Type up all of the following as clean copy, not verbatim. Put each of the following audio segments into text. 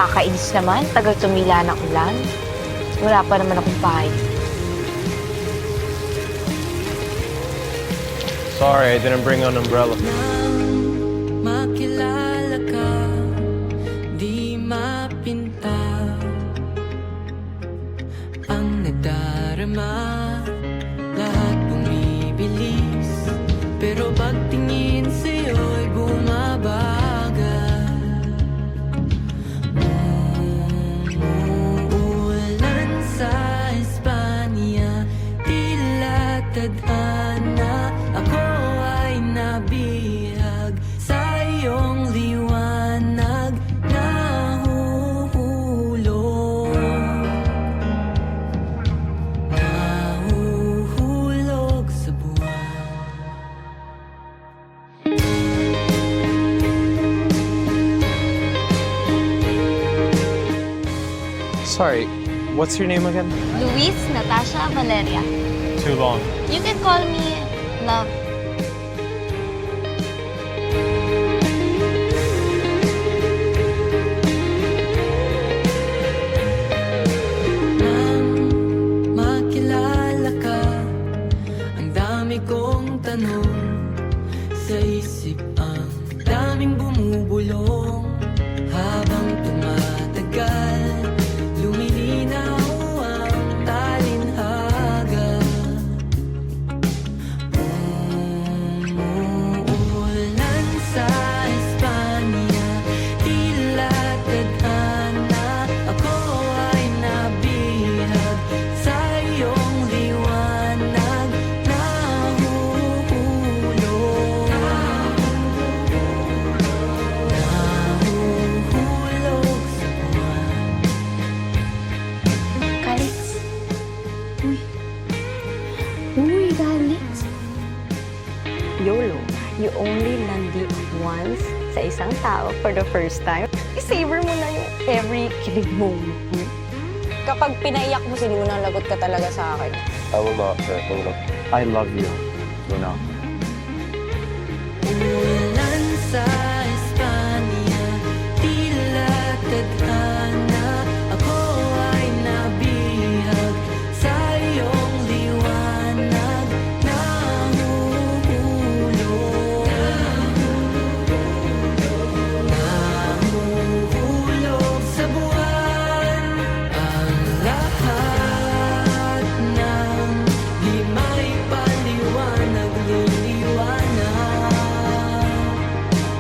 Nakakainis naman. Tagal tumila ng ulan. Wala pa naman akong bahay. Sorry, I didn't bring an umbrella. Makilala ka, di mapinta ang nadarama, lahat bumibilis, pero pagtingin sa'yo'y bumabagal. Umuulan sa Espanya, tila tadhana, ako ay nabihag sa iyong liwanag, nahuhulog sa buwan. Sorry, what's your name again? Luis Natasha Valeria. Too long. You can call me Love. Nang makilala ka, ang dami kong tanong sa isip, ang daming bumubulong. Habang tumatagal, lumilinaw ang talinhaga. Umuulan sa Espanya, tila tadhana, ako ay nabihag sa iyong liwanag, nahuhulog sa buwan. Kalix. Uy, Kalix. YOLO, you only landi once sa isang tao for the first time. I-savor mo na yung every kilig moment. Kapag pinaiyak mo, lagot ka talaga sa akin. I will not, Luna. I love you, Luna. Umulan sa Espanya, tila tadhana, ako ay nabihag sa iyong liwanag, nahuhulog sa buwan. Ang lahat ng di may paliwanag, liliwanag.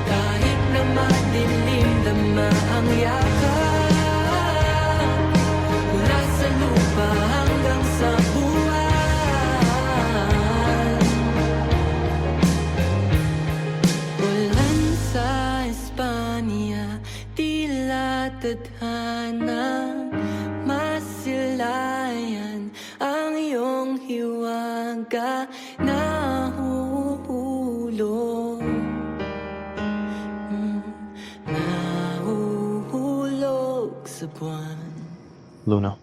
Kahit na madilim, dama ang yakap, mula sa lupa hanggang sa buwan. Ulan sa Espanya, tila tadhana, masilayan ang iyong hiwaga, nahuhulog, nahuhulog sa buwan. Luna,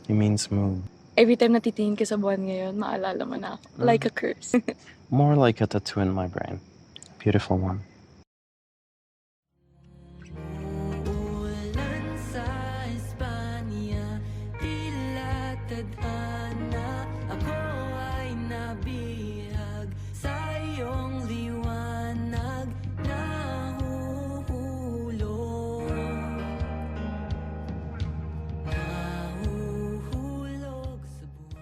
it means moon. Every time natitingin ka sa buwan ngayon, maalala mo na ako. Like a curse. More like a tattoo in my brain. Beautiful one. Umuulan sa Espanya, tila tadhana, ako ay nabihag sa iyong liwanag, nahuhulog sa buwan.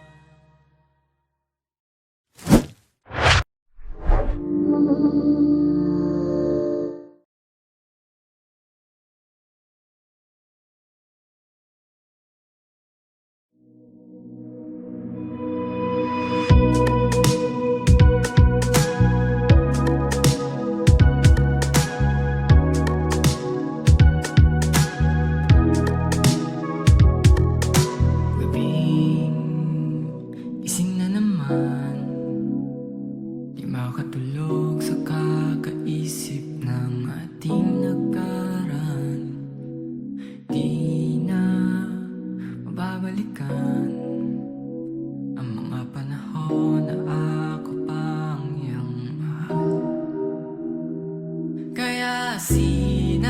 Gabing gising na naman, di makatulog sa kakaisip ng ating nagkaraan. Di na mababalikan ang mga panahon na ako pang iyang mahal. Kaya sinasabi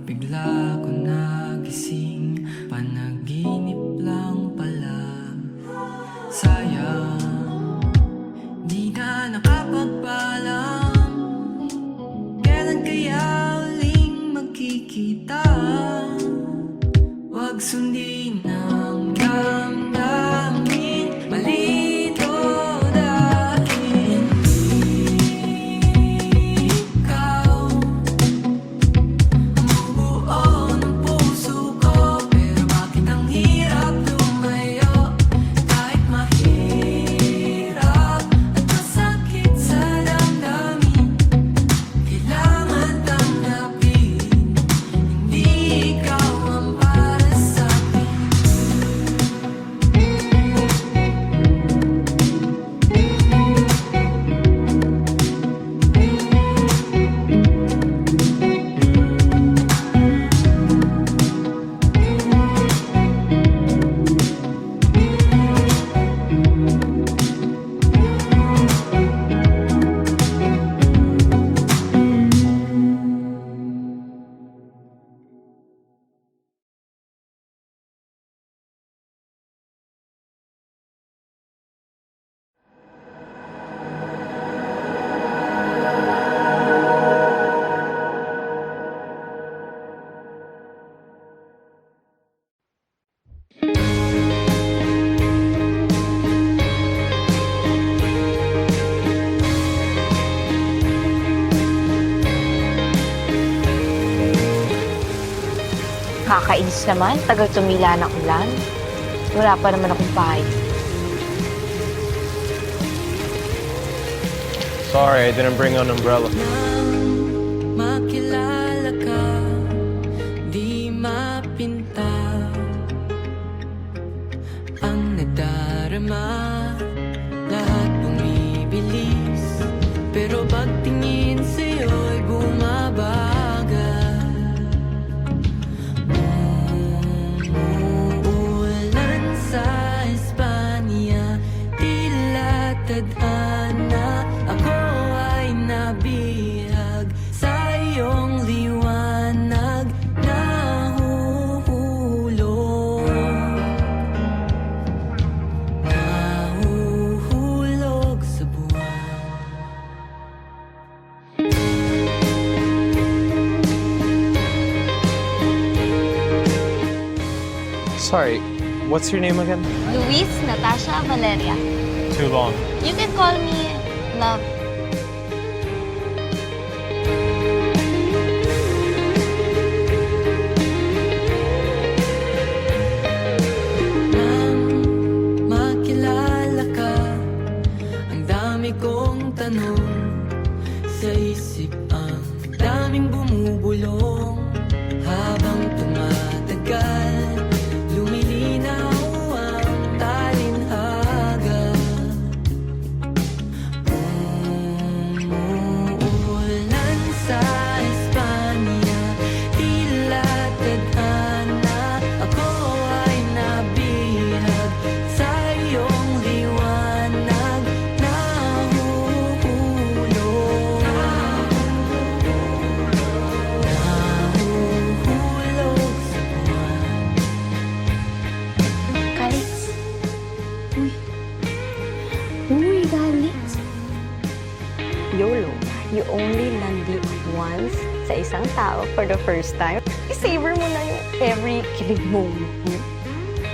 bigla ko nagising, panaginip lang pala. Sayang, di na nakapagpaalam. Kailan kaya uling magkikita? Huwag sundin ang damdamin, malito dahil ikaw bumubuo ng puso ko. Pero bakit ang hirap lumayo? Kahit mahirap at masakit sa damdamin, kailangan tanggapin, hindi ikaw ang para sa akin. Kakainis naman, tagal tumila ng ulan. Wala pa naman akong bahay. Sorry, I didn't bring an umbrella. Nang makilala ka, di mapinta ang nadarama. Lahat bumibilis, pero pagtingin sa'yo'y bumabagal. Umuulan sa Espanya, tila tadhana. Ako ay nabihag sa iyong liwanag, nahuhulog sa buwan. Sorry, what's your name again? Luis Natasha Valeria. Too long. You can call me Love. Nang makilala ka, ang dami kong tanong sa isip, ang daming bumubulong. Habang tumatagal, lumilinaw ang talinhaga. Umuulan sa Espanya, tila tadhana. Ako ay nabihag sa iyong liwanag, nahuhulog sa buwan. Kalix. Uy, Kalix. YOLO. You only landi once sa isang tao for the first time. I-savor mo na yung every kilig moment mo.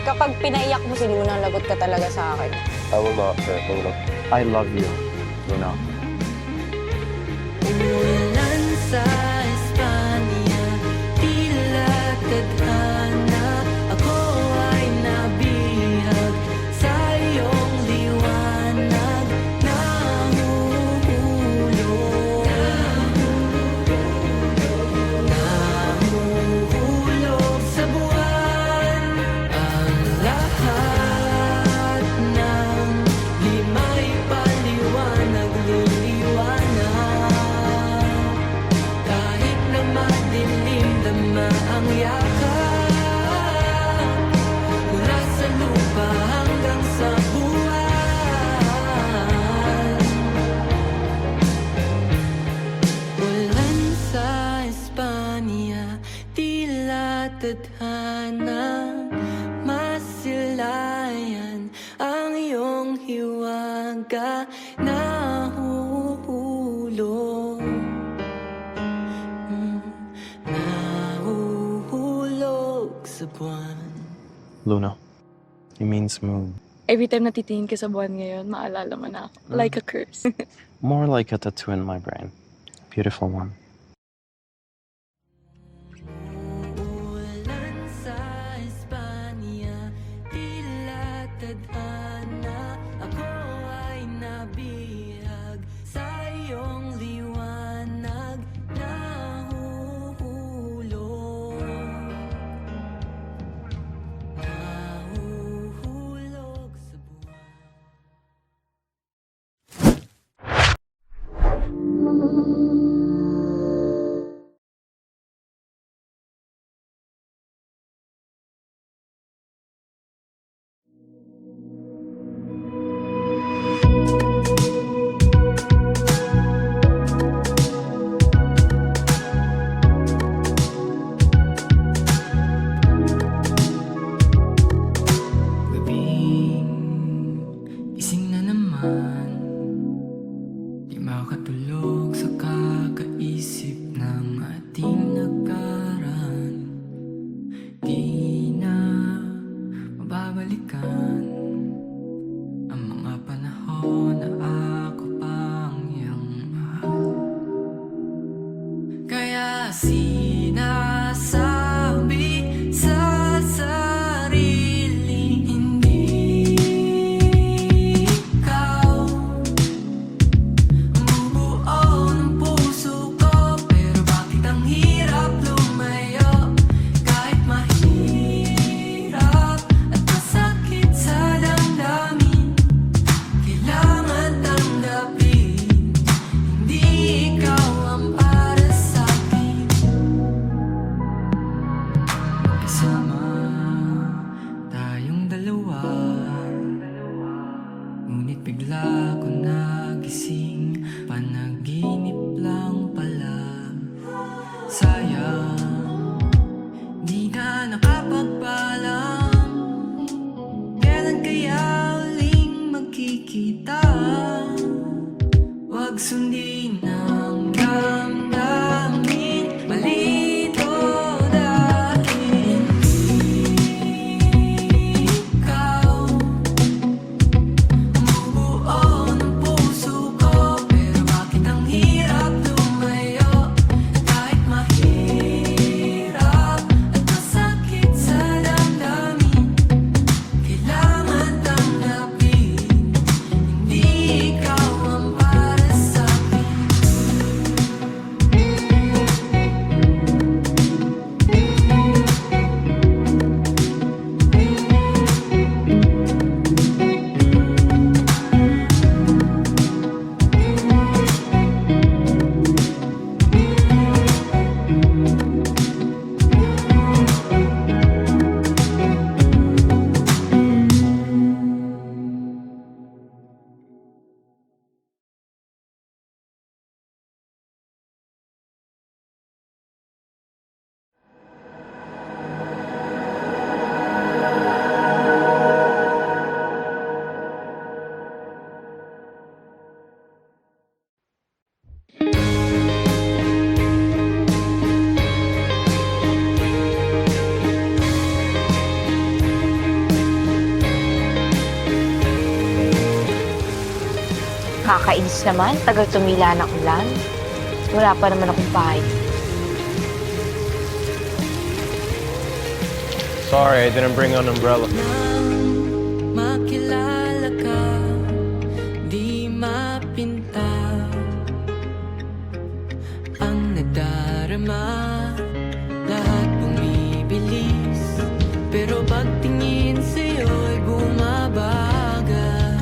Kapag pinaiyak mo si Luna, lagot ka talaga sa akin. I will not hurt, Luna. I love you, Luna. Umulan sa Espanya, tila tadhana. Ako ay nabihag sa iyong liwanag, nahuhulog sa buwan. Ang lahat ng lima'y paliwanag, liliwanag. Kahit na madilim, dama ang yakap. Mula sa lupa hanggang sa buwan. Ulan sa Espanya, tadhana masilayan ang iyong hiwaga nahuhulog nahuhulog sa buwan. Luna. It means moon. Every time natitingin ka sa buwan ngayon, maalala mo na ako. Like a curse. More like a tattoo in my brain. Beautiful one. Ulan sa Espanya, tila tadhana. Ako ay nabihag sa iyong liwanag. Nahuhulog nahuhulog sa buwan. Gabing gising na naman, di makatulog sa kakaisip ng ating nakaraan. Di na mababalikan ang mga panahon na ako pang iyang mahal. Kaya sinasabi sa sarili, hindi ikaw ang bubuo ng puso ko. Pero bakit ang hirap lumayo, kahit mahirap at masakit sa damdamin. Kailangan tanggapin, hindi ikaw ang para sa'kin. Kasama tayong dalawa, ngunit bigla ko nagising, panaginip lang pala. Sayang, di na nakapagpaalam, kailan kaya uling magkikita? Huwag sundin ang damdamin, malito dahil ikaw ang bubuo ng puso ko. Pero bakit ang hirap lumayo, kahit mahirap at masakit sa damdamin. Kailangan tanggapin, hindi ikaw ang para sa'kin. Kakainis naman, tagal tumila ng ulan. Wala pa naman akong pahay. Sorry, I didn't bring an umbrella. Nang makilala ka, di mapinta ang nadarama, lahat bumibilis, pero pagtingin sa'yo'y bumabagal.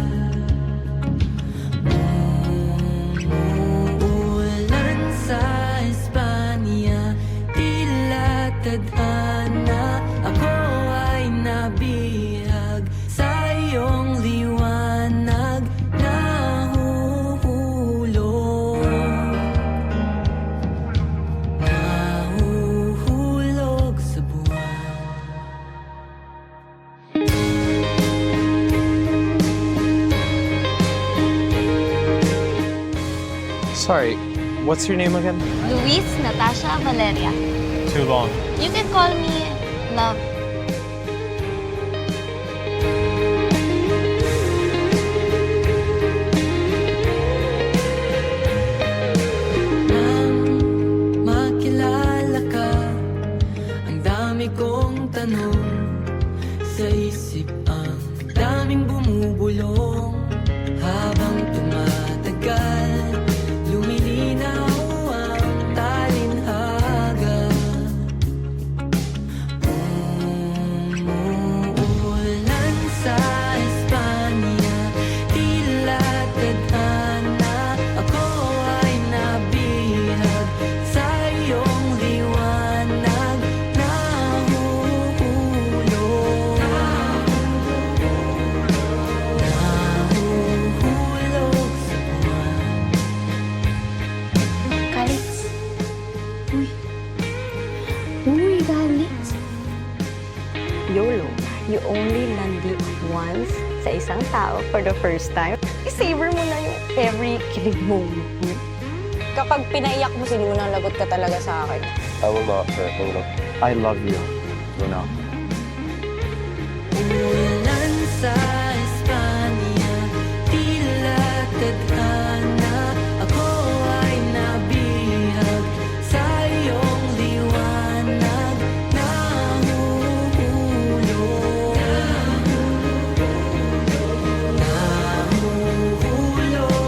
Umuulan sa Espanya, tila tadhana. Ako ay nabihag sa iyong liwanag, nahuhulog nahuhulog sa buwan. Sorry, what's your name again? Luis Natasha Valeria. Too long. You can call me Love. Nang makilala ka, ang dami kong tanong sa isip, ang daming bumubulong. Habang tumatagal, lumilinaw ang talinhaga. Umuulan sa Espanya, tila tadhana. Ako ay nabihag sa iyong liwanag. Nahuhulog sa buwan. Calix. Uy, Calix. YOLO, you only landi once sa isang tao for the first time. I-savor mo na yung every kilig moment. Kapag pinaiyak mo si Luna, lagot ka talaga sa akin. I will not hurt, Luna. I love you, Luna. Umulan sa Espanya, tila tadhana. Ako ay nabihag sa iyong liwanag. Nahuhulog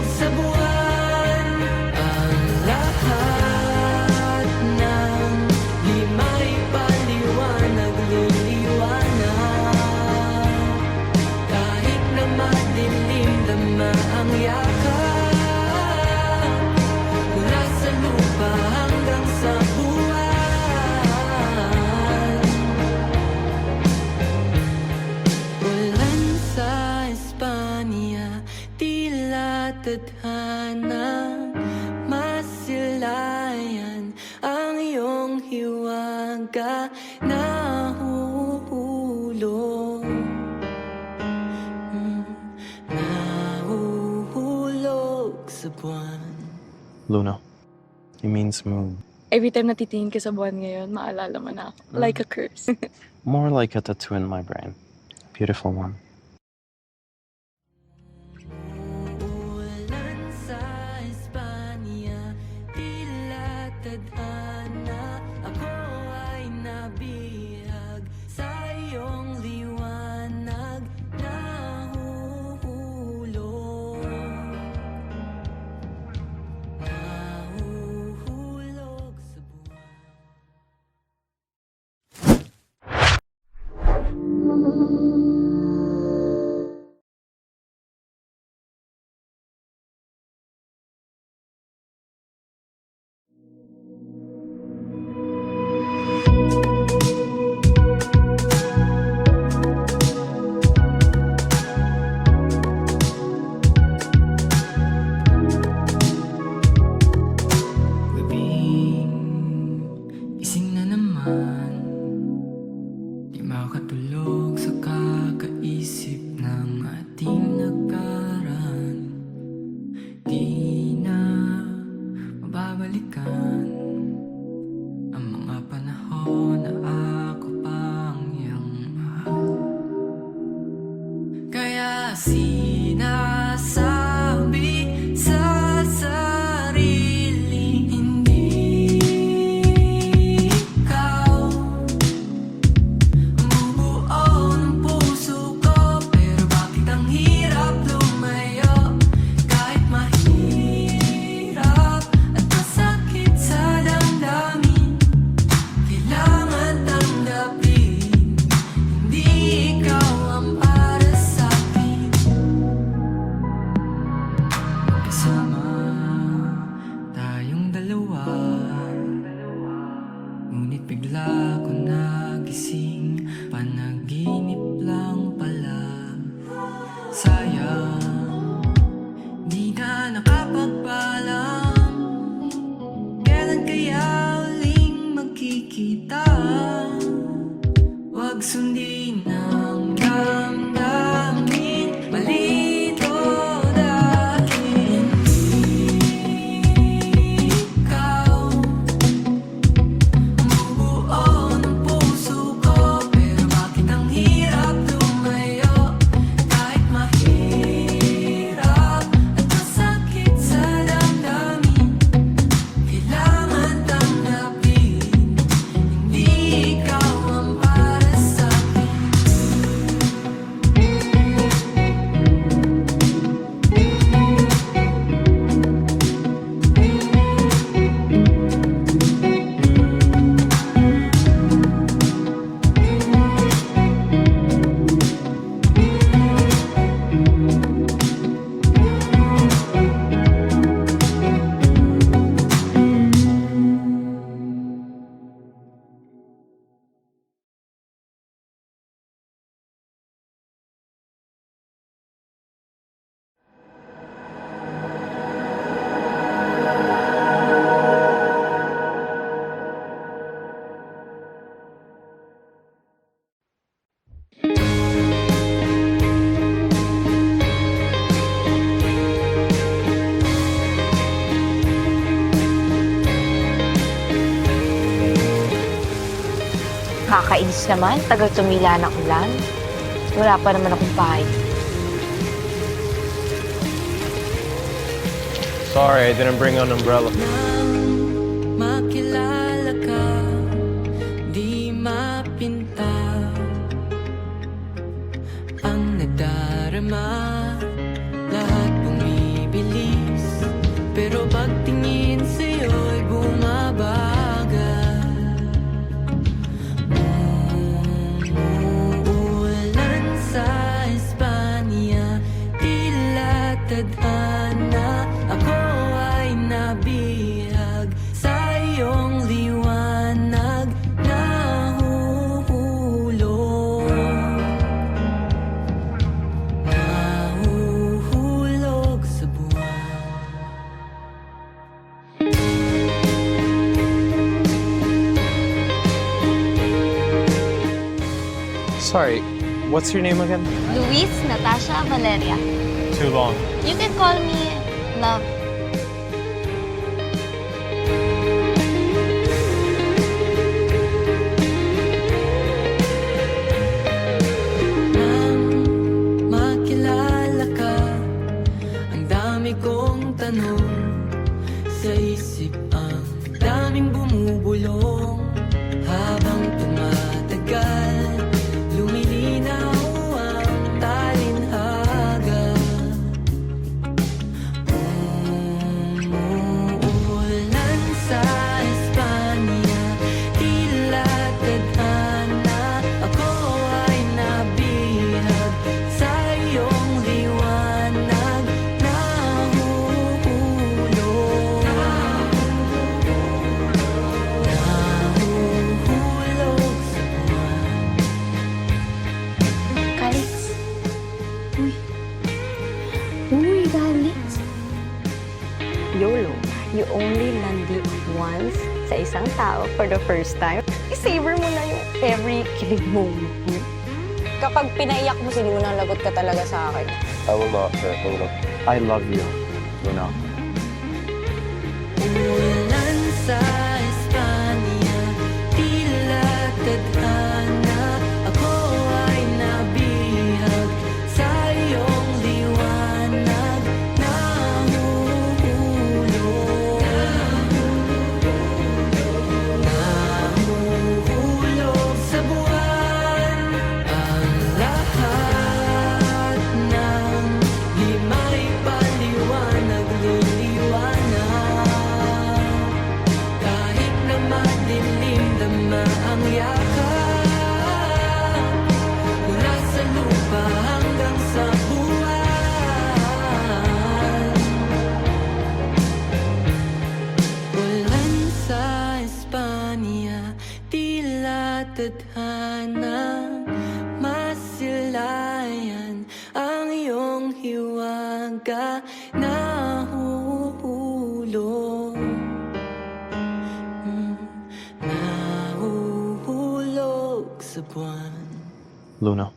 sa buwan. Ang lahat ng di may paliwanag, liliwanag. Kahit na madilim, dama ang yakap. Mula sa lupa hanggang sa buwan. Ulan sa Espanya, tila tadhana. Masilayan ang iyong hiwaga. Nahuhulog Nahuhulog sa buwan. Luna, it means moon. Every time natitingin ka sa buwan ngayon, maalala mo na ako. Like a curse. More like a tattoo in my brain. Beautiful one. Ulan sa Espanya, tila tadhana. Ako ay nabihag sa iyong liwanag. Nahuhulog sa buwan. Gabing gising na naman, di makatulog sa kakaisip ng ating nakaraan. Di na mababalikan ang mga panahon na ako pang iyong mahal. Kaya sinasabi sa sarili, hindi ikaw ang bubuo ng puso ko. Pero bakit ang hirap lumayo? Kahit mahirap at masakit sa damdamin, kailangan tanggapin, hindi ikaw ang para sa'kin. Kasama tayong dalawa, ngunit bigla ko nagising, panaginip lang pala. Sayang, di na nakapagpaalam, kailan kaya uling magkikita? Huwag sundin ang damdamin, malito dahil hindi Kakainis naman, tagal tumila ng ulan. Wala pa naman akong pahay. Sorry, I didn't bring an umbrella. Nang makilala ka, di mapinta ang nadarama, lahat bumibilis, pero pagtingin sa'yo'y bumabagal. Umuulan sa Espanya, tila tadhana, ako ay nabihag sa iyong liwanag, nahuhulog sa buwan. Sorry, what's your name again? Luis Natasha Valeria. Too long. You can call me Love. Nang makilala ka, ang dami kong tanong sa isip, ang daming bumubulong. Habang tumatagal, lumilinaw ang talinhaga. Umuulan sa Espanya, tila tadhana, ako ay nabihag sa iyong liwanag, nahuhulog sa buwan. Calix. Uy, Calix. YOLO, you only landi once sa isang tao for the first time. I-savor mo na yung every kilig moment. Kapag pinaiyak mo si Luna, lagot ka talaga sa akin. I will not, Luna. I love you, Luna. Umulan sa Espanya, tila tadhana, ako ay nabihag sa iyong liwanag, nahuhulog sa buwan. Ang lahat ng di may paliwanag, liliwanag. Kahit na madilim, dama ang yakap, mula sa lupa hanggang sa buwan. Ulan sa Espanya, tila tadhana, masilayan ang iyong hiwaga, nahuhulog. Nahuhulog sa buwan. Luna.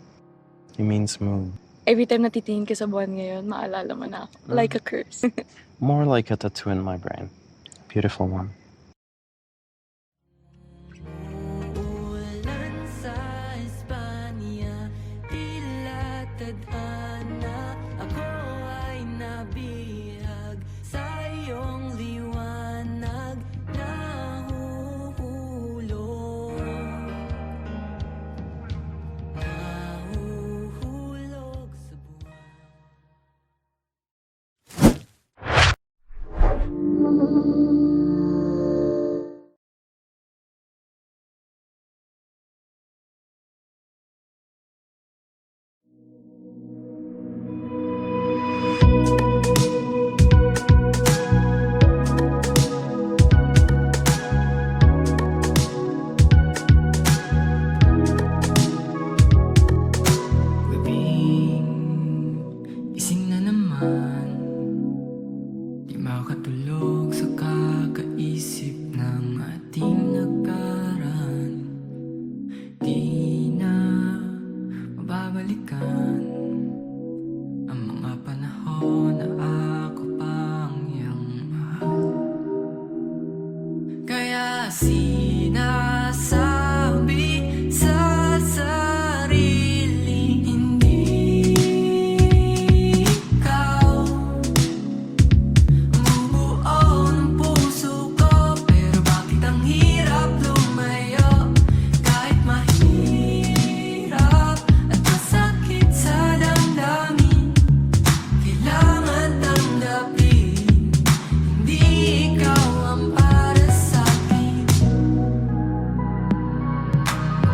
It means moon. Every time natitingin ka sa buwan ngayon, maalala mo na ako. Like a curse. More like a tattoo in my brain. Beautiful one. Umuulan sa Espanya, tila tadhana, ako ay nabihag sa iyong liwanag, nahuhulog sa buwan. Gabing gising na naman, di makatulog sa kakaisip ng ating nagkaraan. Di na mababalikan ang mga panahon na ako pang iyang mahal. Kaya sinasabi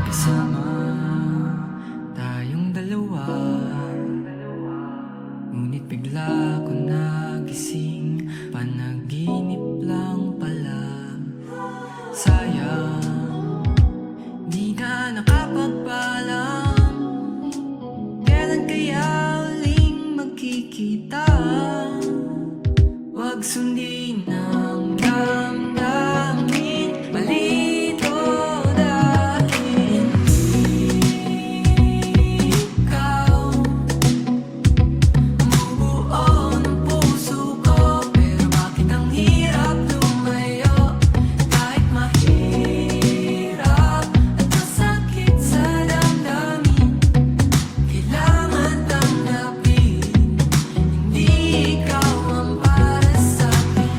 magkasama tayong dalawa. Ngunit bigla ko nagising, panaginip lang pala. Sayang, di na nakapagpaalam. Kailan kaya uling magkikita? Huwag sundin ang damdamin, malito dahil ikaw bumubuo ng puso ko. Pero bakit ang hirap lumayo? Kahit mahirap at masakit sa damdamin, kailangan tanggapin, hindi ikaw ang para sa'kin.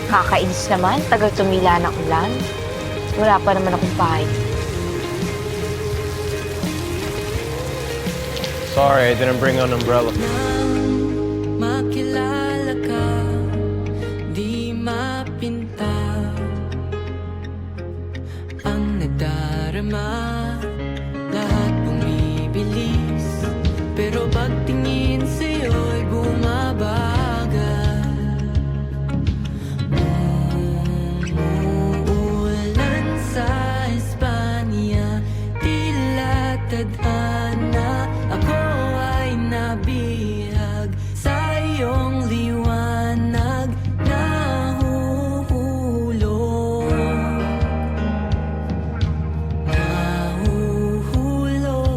Kakainis naman, tagal tumila ng ulan. Wala pa naman akong bahay. Sorry, I didn't bring an umbrella. Nang makilala ka, di mapinta ang nadarama, lahat bumibilis. Pero pagtingin sa'yo'y bumabagal. Umuulan sa Espanya, tila tadhana. Ako ay nabihag sa iyong liwanag, nahuhulog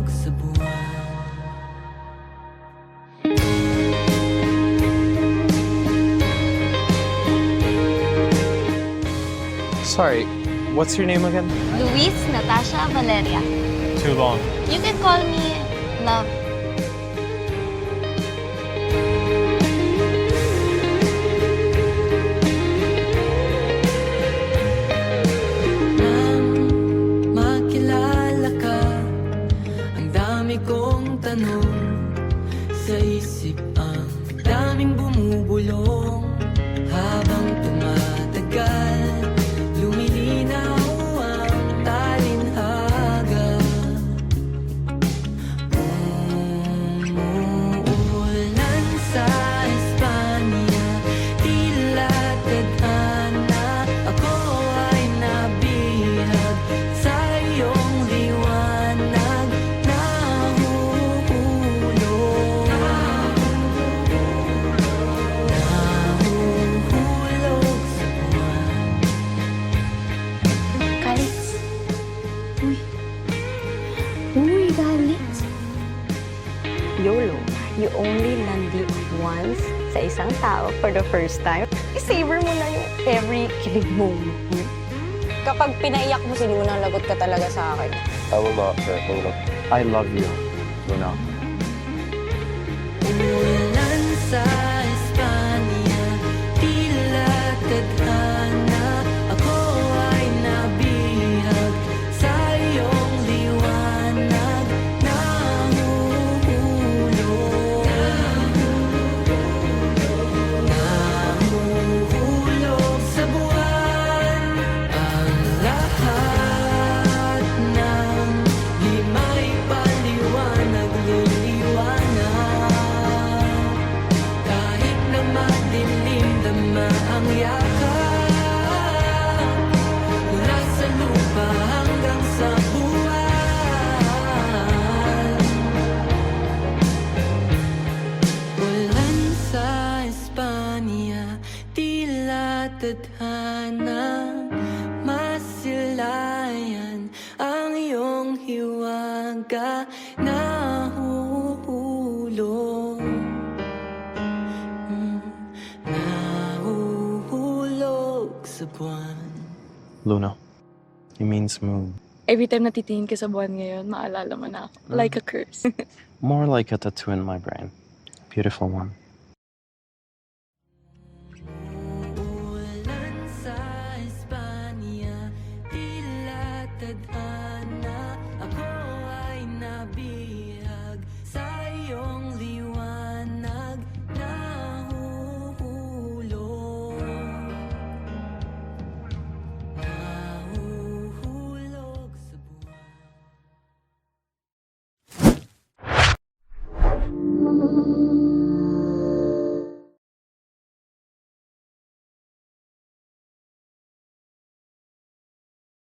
sa buwan. Sorry, what's your name again? Luis Natasha Valeria. Too long. You can call me Love. Nang makilala ka, ang dami kong tanong sa isip, ang daming bumubulong. Habang tumatagal, lumilinaw ang talinhaga. Umuulan sa Espanya, tila tadhana. Ako ay nabihag sa iyong liwanag, nahuhulog sa buwan. Kalis, Uy, galit. YOLO, you only landi once sa isang tao for the first time. I-savor mo na yung every kilig moment. Kapag pinaiyak mo si Luna, lagot ka talaga sa akin. I will not, Luna. I love you, Luna. Umulan sa Espanya, tila tadhana. Ako ay nabihag sa iyong liwanag, nahuhulog sa buwan. Ang lahat ng di may paliwanag, tadhana masilayan ang iyong hiwaga nahuhulog nahuhulog sa buwan. Luna. It means moon. Every time natitingin ka sa buwan ngayon, maalala mo na ako. Like a curse. More like a tattoo in my brain. Beautiful one.